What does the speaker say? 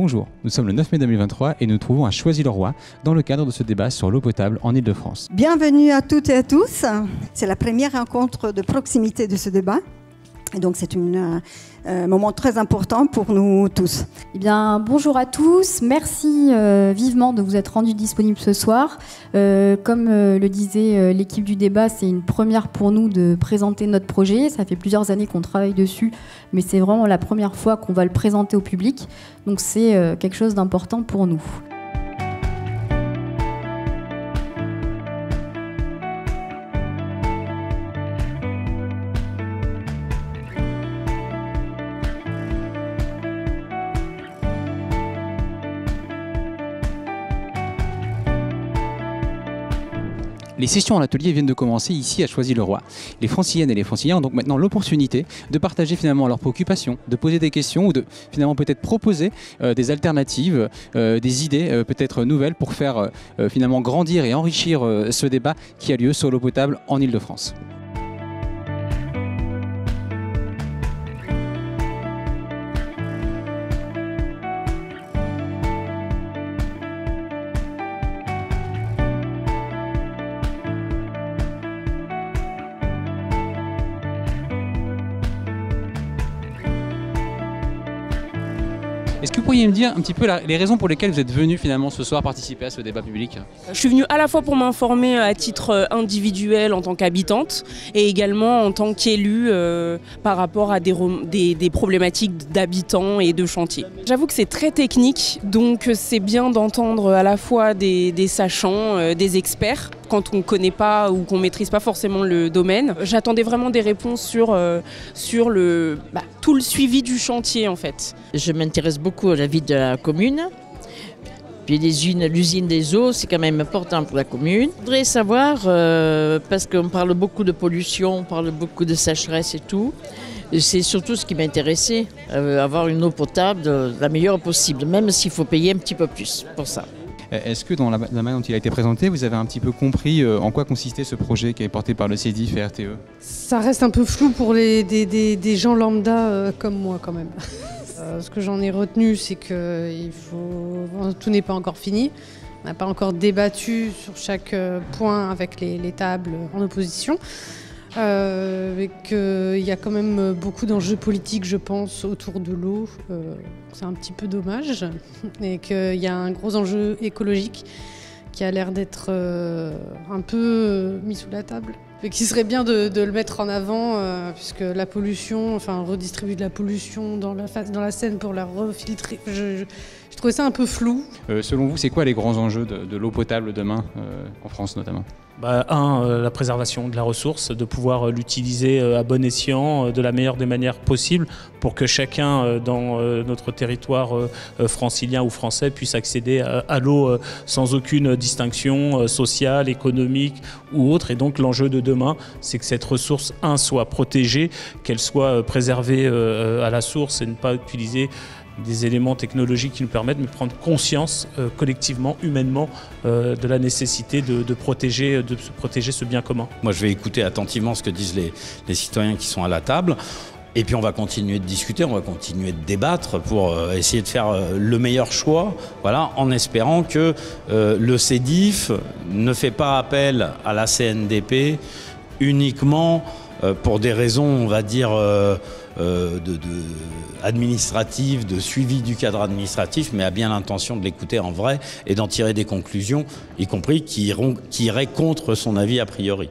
Bonjour, nous sommes le 9 mai 2023 et nous nous trouvons à Choisy-le-Roi dans le cadre de ce débat sur l'eau potable en Île-de-France. Bienvenue à toutes et à tous. C'est la première rencontre de proximité de ce débat. Et donc c'est un moment très important pour nous tous. Eh bien, bonjour à tous, merci vivement de vous être rendus disponibles ce soir. Comme le disait l'équipe du débat, c'est une première pour nous de présenter notre projet. Ça fait plusieurs années qu'on travaille dessus, mais c'est vraiment la première fois qu'on va le présenter au public. Donc c'est quelque chose d'important pour nous. Les sessions en atelier viennent de commencer ici à Choisy-le-Roi. Les Franciliennes et les Franciliens ont donc maintenant l'opportunité de partager finalement leurs préoccupations, de poser des questions ou de finalement peut-être proposer des alternatives, des idées peut-être nouvelles pour faire finalement grandir et enrichir ce débat qui a lieu sur l'eau potable en Île-de-France. Est-ce que vous pourriez me dire un petit peu les raisons pour lesquelles vous êtes venu finalement ce soir participer à ce débat public ? Je suis venue à la fois pour m'informer à titre individuel en tant qu'habitante et également en tant qu'élue par rapport à des problématiques d'habitants et de chantiers. J'avoue que c'est très technique, donc c'est bien d'entendre à la fois des sachants, des experts, quand on ne connaît pas ou qu'on ne maîtrise pas forcément le domaine. J'attendais vraiment des réponses sur tout le suivi du chantier en fait. Je m'intéresse beaucoup à la vie de la commune. Puis l'usine des eaux, c'est quand même important pour la commune. Je voudrais savoir, parce qu'on parle beaucoup de pollution, on parle beaucoup de sécheresse et tout, c'est surtout ce qui m'intéressait, avoir une eau potable la meilleure possible, même s'il faut payer un petit peu plus pour ça. Est-ce que dans la manière dont il a été présenté, vous avez un petit peu compris en quoi consistait ce projet qui est porté par le CEDIF et RTE ? Ça reste un peu flou pour des gens lambda comme moi quand même. Ce que j'en ai retenu, c'est que tout n'est pas encore fini. On n'a pas encore débattu sur chaque point avec les tables en opposition. Et qu'il y a quand même beaucoup d'enjeux politiques, je pense, autour de l'eau. C'est un petit peu dommage. Et qu'il y a un gros enjeu écologique qui a l'air d'être un peu mis sous la table. Et qu'il serait bien de le mettre en avant, puisque la pollution, redistribuer de la pollution dans la Seine pour la refiltrer, je trouvais ça un peu flou. Selon vous, c'est quoi les grands enjeux de l'eau potable demain, en France notamment ? La préservation de la ressource, de pouvoir l'utiliser à bon escient, de la meilleure des manières possibles pour que chacun dans notre territoire francilien ou français puisse accéder à l'eau sans aucune distinction sociale, économique ou autre. Et donc l'enjeu de demain, c'est que cette ressource, soit protégée, qu'elle soit préservée à la source et ne pas utiliser des éléments technologiques qui nous permettent de prendre conscience collectivement, humainement, de la nécessité de se protéger ce bien commun. Moi, je vais écouter attentivement ce que disent les citoyens qui sont à la table. Et puis on va continuer de discuter, on va continuer de débattre pour essayer de faire le meilleur choix, voilà, en espérant que le CEDIF ne fait pas appel à la CNDP uniquement pour des raisons, on va dire, administratif, de suivi du cadre administratif, mais a bien l'intention de l'écouter en vrai et d'en tirer des conclusions, y compris qui iraient contre son avis a priori.